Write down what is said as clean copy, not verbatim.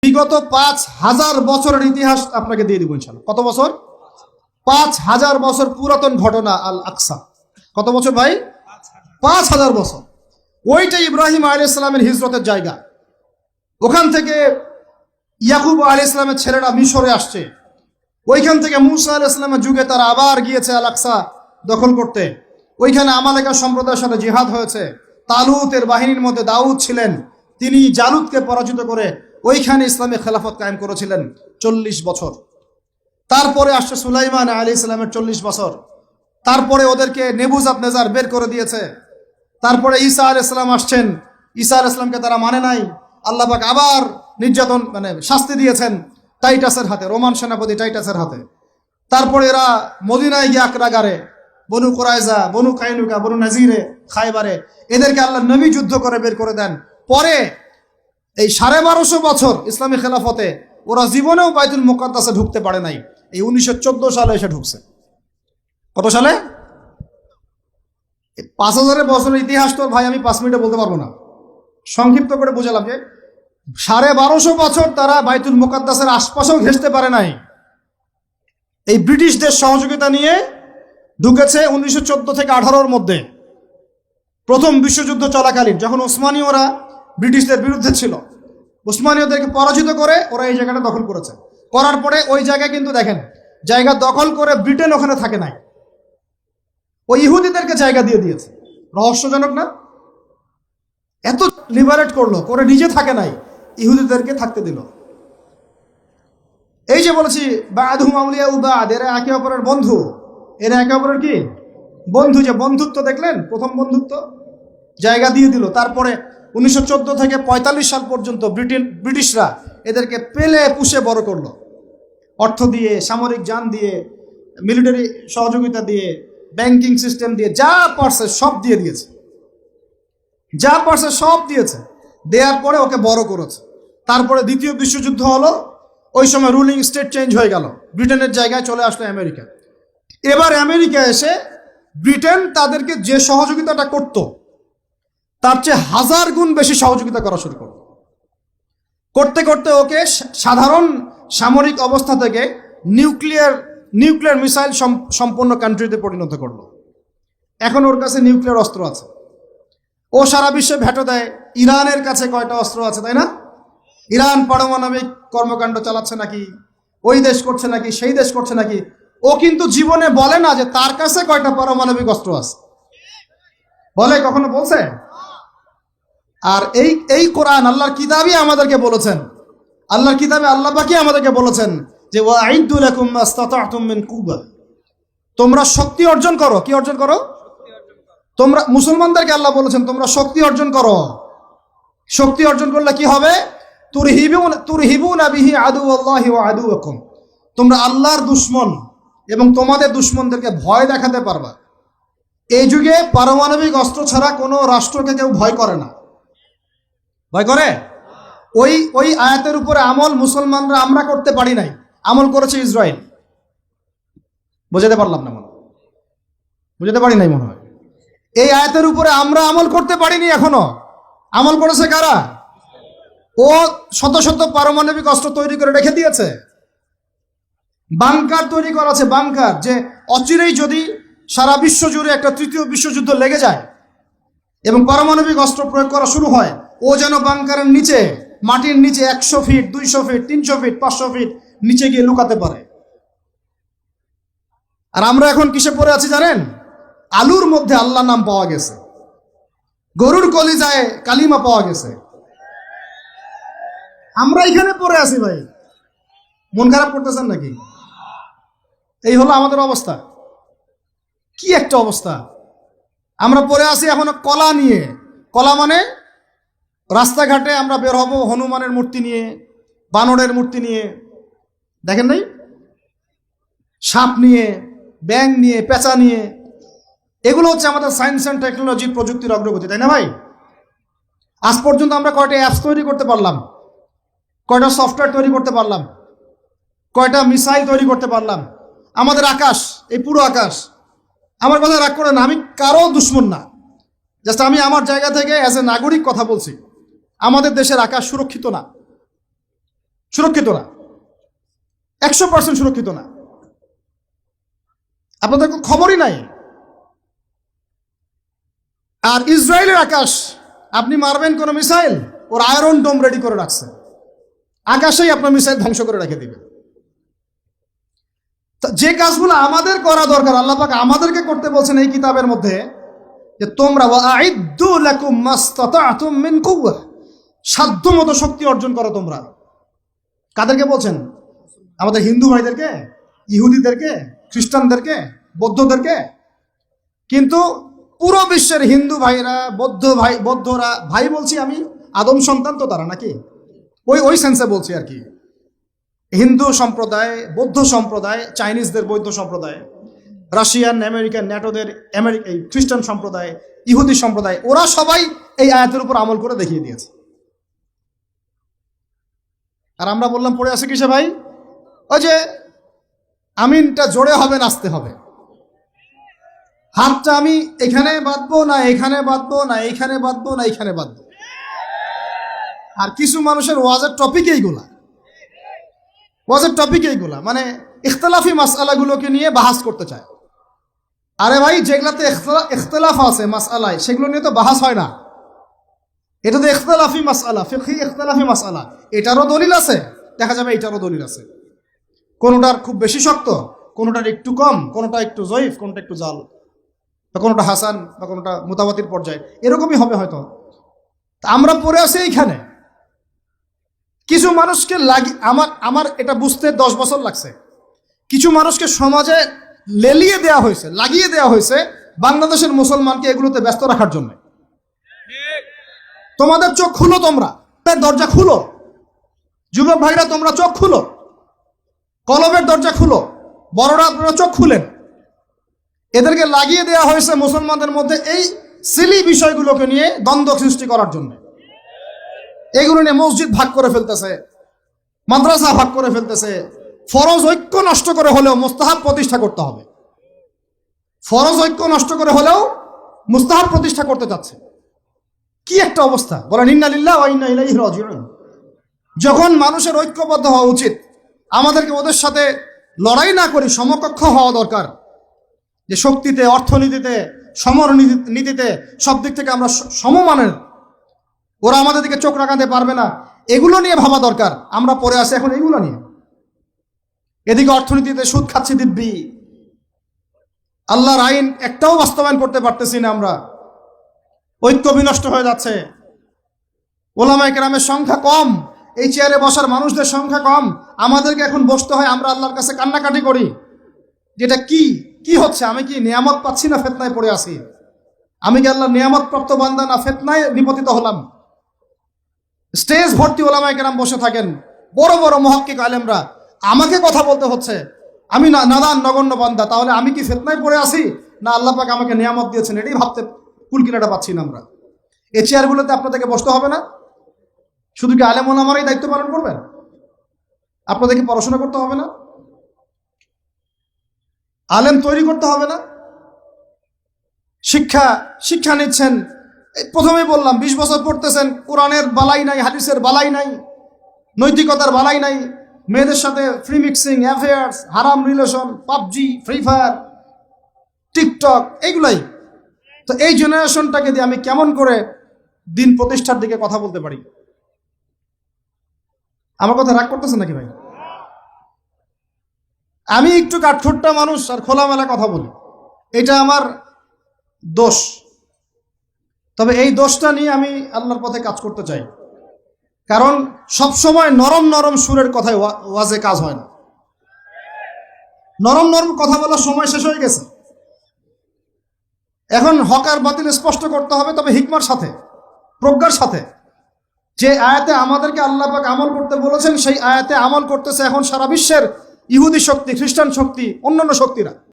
বিগত ৫,০০০ বছরের ইতিহাস আপনাকে দিয়ে দিব ইনশাআল্লাহ। কত বছর? ৫,০০০ বছর পুরাতন ঘটনা আল আকসা। কত বছর ভাই? ৫,০০০ বছর। ওইটা ইব্রাহিম আলাইহিস সালামের হিজরতের জায়গা। ওখান থেকে ইয়াকুব আলাইহিস সালামের ছেলেরা মিশরে আসছে। ওইখান থেকে মুসা আলাইহিস সালামের যুগে তারা আবার গিয়েছে আল আকসা দখল করতে। ওইখানে আমালেকা সম্প্রদায়ের সাথে জিহাদ হয়েছে। তালুতের বাহিনীর মধ্যে দাউদ ছিলেন, তিনি জালুতকে পরাজিত করে ওইখানে ইসলামী খেলাফত কায়েম করেছিলেন ৪০ বছর। তারপরে আসছে সুলাইমান আলাইহিস সালামের ৪০ বছর। তারপরে ওদেরকে নেবুজাদনেজার বের করে দিয়েছে। তারপরে ঈসা আলাইহিস সালাম আসছেন, ঈসা আলাইহিস সালামকে তারা মানে নাই। আল্লাহ পাক আবার নির্যাতন শাস্তি দিয়েছেন টাইটাসের হাতে, রোমান সেনাপতি টাইটাসের হাতে। তারপরে এরা মদিনায় গিয়ে আক্রাগারে বনু কুরাইজা, বনু কাইনুকা, বনু নাজিরে, খায়বারে এদেরকে আল্লাহ নবী যুদ্ধ করে বের করে দেন। পরে এই ১২৫০ বছর ইসলামী খেলাফতে ওরা জীবনেও বাইতুল মুকাদ্দাসে ঢুকতে পারে নাই। এই ১৯১৪ সালে এসে ঢুকছে। কত সালে? ৫,০০০ বছরের ইতিহাস তো ভাই আমি ৫ মিনিটে বলতে পারবো না। সংক্ষিপ্ত করে বুঝালাম যে ১২৫০ বছর তারা বাইতুল মুকাদ্দাসের আশপাশেও ঘেঁষতে পারে নাই। এই ব্রিটিশদের সহযোগিতা নিয়ে ঢুকেছে ১৯১৪ থেকে ১৮-র মধ্যে, প্রথম বিশ্বযুদ্ধ চলাকালীন, যখন ওসমানীয়রা ব্রিটিশদের বিরুদ্ধে ছিল। ওসমানীয়দেরকে পরাজিত করে ওরা এই জায়গাটা দখল করেছে। করার পরে ওই জায়গায় কিন্তু দেখেন জায়গা দখল করে ব্রিটেন ওখানে থাকে নাই, ওই ইহুদিদেরকে জায়গা দিয়ে দিয়েছে। রহস্যজনক না? এত লিবারেট করলো, করে নিজে থাকে নাই, ইহুদিদেরকে থাকতে দিল। এই যে বলেছি বা'দুহুম আউলিয়াউ বা'দ, এরা একে অপরের বন্ধু। এরা একে অপরের কি বন্ধু? যে বন্ধুত্ব দেখলেন, প্রথম বন্ধুত্ব, জায়গা দিয়ে দিল। তারপরে ১৯১৪ থেকে ৪৫ সাল পর্যন্ত ব্রিটিশরা এদেরকে পেলে পুষে বড় করলো, অর্থ দিয়ে, সামরিক যান দিয়ে, মিলিটারি সহযোগিতা দিয়ে, ব্যাংকিং সিস্টেম দিয়ে, যা পারছে সব দিয়ে দিয়েছে, যা পারছে সব দিয়েছে। দেওয়ার পরে ওকে বড় করেছে। তারপরে দ্বিতীয় বিশ্বযুদ্ধ হলো, ওই সময় রুলিং স্টেট চেঞ্জ হয়ে গেল, ব্রিটেনের জায়গায় চলে আসলো আমেরিকা। এবার আমেরিকা এসে ব্রিটেন তাদেরকে যে সহযোগিতাটা করত তার চেয়ে ১০০০ গুণ বেশি সহযোগিতা করা শুরু করল। করতে করতে ওকে সাধারণ সামরিক অবস্থা থেকে নিউক্লিয়ার মিসাইল সম্পন্ন কান্ট্রিতে পরিণত করলো। এখন ওর কাছে নিউক্লিয়ার অস্ত্র আছে, ও সারা বিশ্বে ভেটো দেয়। ইরানের কাছে কয়টা অস্ত্র আছে, তাই না? ইরান পারমাণবিক কর্মকাণ্ড চালাচ্ছে নাকি, ওই দেশ করছে নাকি, সেই দেশ করছে নাকি, ও কিন্তু জীবনে বলে না যে তার কাছে কয়টা পারমাণবিক অস্ত্র আছে। বলে? কখনো বলছে? আর এই কোরআন আল্লাহর কিতাবই আমাদেরকে বলেছেন, আল্লাহর কিতাবে আল্লাহ পাকই আমাদেরকে বলেছেন যে ওয়াইদু লাকুম মাসতাতা'তুম মিন কুওয়া, তোমরা শক্তি অর্জন করো। কি অর্জন করো? তোমরা মুসলমানদেরকে আল্লাহ বলেছেন তোমরা শক্তি অর্জন করো। শক্তি অর্জন করলে কি হবে? তুরহিবুনা বিহি আদুওয়াল্লাহি ওয়া আদুওয়াকুম, তোমরা আল্লাহর দুশমন এবং তোমাদের দুশমনদেরকে ভয় দেখাতে পারবা। এই যুগে পারমাণবিক অস্ত্র ছাড়া কোনো রাষ্ট্রকে কেউ ভয় করে না। ভয় করে? ওই আয়াতের উপরে আমল মুসলমানরা আমরা করতে পারি নাই, আমল করেছে ইসরায়েল। বুঝাতে পারলাম না? বুঝাতে পারি নাই মনে হয়। এই আয়াতের উপরে আমরা আমল করতে পারিনি এখনো, আমল করেছে কারা? ও শত শত পারমাণবিক অস্ত্র তৈরি করে রেখে দিয়েছে। বাংকার তৈরি করা আছে, বাংকার, যে অচিরেই যদি সারা বিশ্ব জুড়ে একটা তৃতীয় বিশ্বযুদ্ধ লেগে যায় এবং পারমাণবিক অস্ত্র প্রয়োগ করা শুরু হয়, ও যেন বাংকারের নিচে, মাটির নিচে ১০০ ফিট, ২০০ ফিট, ৩০০ ফিট, ৫০০ ফিট নিচে গিয়ে লুকাতে পারে। আর আমরা এখন কিসে পড়ে আছি জানেন? আলুর মধ্যে আল্লাহ নাম পাওয়া গেছে, গরুর কলিজায় কালিমা পাওয়া গেছে। আমরা এখানে পড়ে আছি ভাই। মন খারাপ করতেছেন নাকি? এই হলো আমাদের অবস্থা। কি একটা অবস্থা! আমরা পড়ে আছি এখনো কলা নিয়ে। কলা মানে রাস্তাঘাটে আমরা বের হব হনুমানের মূর্তি নিয়ে, বানরের মূর্তি নিয়ে, দেখেন নাই? সাপ নিয়ে, ব্যাঙ নিয়ে, পেঁচা নিয়ে। এগুলো হচ্ছে আমাদের সায়েন্স অ্যান্ড টেকনোলজি, প্রযুক্তির অগ্রগতি, তাই না ভাই? আজ পর্যন্ত আমরা কয়টা অ্যাপস তৈরি করতে পারলাম, কয়টা সফটওয়্যার তৈরি করতে পারলাম, কয়টা মিসাইল তৈরি করতে পারলাম। আমাদের আকাশ, এই পুরো আকাশ, আমার কথা রাগ করে না, আমি কারো দুশমন না, জাস্ট আমি আমার জায়গা থেকে অ্যাজ এ নাগরিক কথা বলছি। আমাদের দেশের আকাশ সুরক্ষিত না। সুরক্ষিত না, 100% সুরক্ষিত না। আপনাদের খবরই নাই। আর ইসরায়েলের আকাশ, আপনি মারবেন কোন মিসাইল, ওর আয়রন ডোম রেডি করে রাখছে, আকাশেই আপনার মিসাইল ধ্বংস করে রেখে দিবে। যে কাজগুলো আমাদের করা দরকার, আল্লাহ পাক আমাদেরকে করতে বলছেন এই কিতাবের মধ্যে, যে তোমরা ওয়াইদ্দু লাকুম মাসতাতাতুম মিন কুওয়া, সাধ্যমতো শক্তি অর্জন করো তোমরা। কাদেরকে বলছেন? আমাদের হিন্দু ভাইদেরকে, ইহুদিদেরকে, খ্রিস্টানদেরকে, বৌদ্ধদেরকে। কিন্তু পুরো বিশ্বের হিন্দু ভাইরা, বৌদ্ধরা, ভাই বলছি আমি, আদম সন্তান তো তারা নাকি, ওই সেন্সে বলছি আর কি। হিন্দু সম্প্রদায়, বৌদ্ধ সম্প্রদায়, চাইনিজদের বৌদ্ধ সম্প্রদায়, রাশিয়ান, আমেরিকান, ন্যাটোদের এই খ্রিস্টান সম্প্রদায়, ইহুদি সম্প্রদায়, ওরা সবাই এই আয়াতের উপর আমল করে দেখিয়ে দিয়েছে। আর আমরা বললাম পড়ে আছে কিসে ভাই? ওই যে আমিনটা জোরে হবে, নাচতে হবে। হাতটা আমি এখানে বাঁধবো না, এখানে বাঁধবো না, এইখানে বাঁধবো না, এইখানে বাঁধবো। আর কিছু মানুষের ওয়াজের টপিক এইগুলা, মানে ইখতলাফি মাসআলাগুলোকে নিয়ে বাহাস করতে চায়। আরে ভাই, যেগুলাতে ইখতলাফ আছে মাসআলায়, সেগুলো নিয়ে তো বাহাস হয় না। এটা তো ইখতলাফি মাসআলা, ফিকহি ইখতলাফি মাসআলা, এটারও দলিল আছে, দেখা যাবে এটারও দলিল আছে। কোনোটার খুব বেশি শক্ত, কোনোটার একটু কম, কোনোটা একটু জয়ীফ, কোনোটা একটু জাল, বা কোনোটা হাসান, বা কোনোটা মুতাওয়াতির পর্যায়ে, এরকমই হবে হয়তো। আমরা পড়ে আছি এইখানে। কিছু মানুষকে আমার এটা বুঝতে 10 বছর লাগছে। কিছু মানুষকে সমাজে লেলিয়ে দেওয়া হয়েছে, লাগিয়ে দেওয়া হয়েছে বাংলাদেশের মুসলমানকে এগুলোতে ব্যস্ত রাখার জন্য। তোমাদের চোখ খুলো, তোমরা দরজা খুলো, যুবক ভাইরা তোমরা চোখ খুলো, কলবের দরজা খুলো, বড়রা আপনারা চোখ খুলেন। এদেরকে লাগিয়ে দেওয়া হয়েছে মুসলমানদের মধ্যে এই সিলি বিষয়গুলোকে নিয়ে দ্বন্দ্ব সৃষ্টি করার জন্য। এগুলো নিয়ে মসজিদ ভাগ করে ফেলতেছে, মাদ্রাসা ভাগ করে ফেলতেছে। ফরজ ঐক্য নষ্ট করে হলেও মুস্তাহাব প্রতিষ্ঠা করতে হবে। ফরজ ঐক্য নষ্ট করে হলেও মুস্তাহাব প্রতিষ্ঠা করতে যাচ্ছে। কি একটা অবস্থা, বলেন ইন্না লিল্লাহি ওয়া ইন্না ইলাইহি রাজিউন। যখন মানুষের ঐক্যবদ্ধ হওয়া উচিত, আমাদেরকে ওদের সাথে লড়াই না করি, সমকক্ষ হওয়া দরকার। যে শক্তিতে, অর্থনীতিতে, সমরনীতিতে, সব দিক থেকে আমরা সমমানের, ওরা আমাদের দিকে চোখ রাখাতে পারবে না, এগুলো নিয়ে ভাবা দরকার। আমরা পড়ে আসি এখন এগুলো নিয়ে। এদিকে অর্থনীতিতে সুদ খাচ্ছি দিব্যি, আল্লাহর আইন একটাও বাস্তবায়ন করতে পারতেছি না আমরা, ঐক্য বিনষ্ট হয়ে যাচ্ছে। ওলামায়ে কেরামের সংখ্যা কম, এই চেয়ারে বসার মানুষদের সংখ্যা কম, আমাদেরকে এখন বসতে হয়, আমরা আল্লাহর কাছে কান্নাকাটি করি যেটা কি হচ্ছে, আমি কি নিয়ামত পাচ্ছি না ফিতনায় পড়ে আছি? আমি কি আল্লাহর নিয়ামত প্রাপ্ত বান্দা না ফিতনায় নিপতিত হলাম? স্টেজ ভর্তি ওলামায়ে কেরাম বসে থাকেন, বড় বড় মুহাক্কিক আলেমরা, আমাকে কথা বলতে হচ্ছে, আমি নাদান নগণ্য বান্দা, তাহলে আমি কি ফিতনায় পড়ে আছি না আল্লাহ পাক আমাকে নিয়ামত দিয়েছেন? এটাই ভাবতে কুলকিনাটা পাচ্ছি না আমরা। এই চেয়ারগুলোতে আপনাদেরকে বসতে হবে না? শুধু কি আলেম ওলামারাই দায়িত্ব পালন করবেন? আপনাদেরকে পড়াশোনা করতে হবে না? আলেম তৈরি করতে হবে না? শিক্ষা নিচ্ছেন, প্রথমেই বললাম 20 বছর পড়তেছেন, কোরআনের বালাই নাই, হাদিসের বালাই নাই, নৈতিকতার বালাই নাই, মেয়েদের সাথে ফ্রি মিক্সিং, অ্যাফেয়ার্স, হারাম relation, PUBG, free fire, TikTok, এইগুলাই। তো এই জেনারেশনটাকে দিয়ে আমি কেমন করে দিন প্রতিষ্ঠার দিকে কথা বলতে পারি? আমার কথা রাগ করতেছে নাকি ভাই? আমি একটু কাঠখোট্টা মানুষ আর খোলামেলা কথা বলি, এটা আমার দোষ। তবে এই দোষটা নিয়ে আমি আল্লাহর পথে কাজ করতে চাই, কারণ সব সময় নরম নরম সুরের কথায় ওয়াজে কাজ হয় না। নরম নরম কথা বলার সময় শেষ হয়ে গেছে। এখন হক আর বাতিল স্পষ্ট করতে হবে, তবে হিকমার সাথে, প্রজ্ঞার সাথে। যে আয়াতে আমাদেরকে আল্লাহ পাক আমল করতে বলেছেন, সেই আয়াতে আমল করতেছে এখন সারা বিশ্বের ইহুদি শক্তি, খ্রিস্টান শক্তি, অন্যান্য শক্তিরা।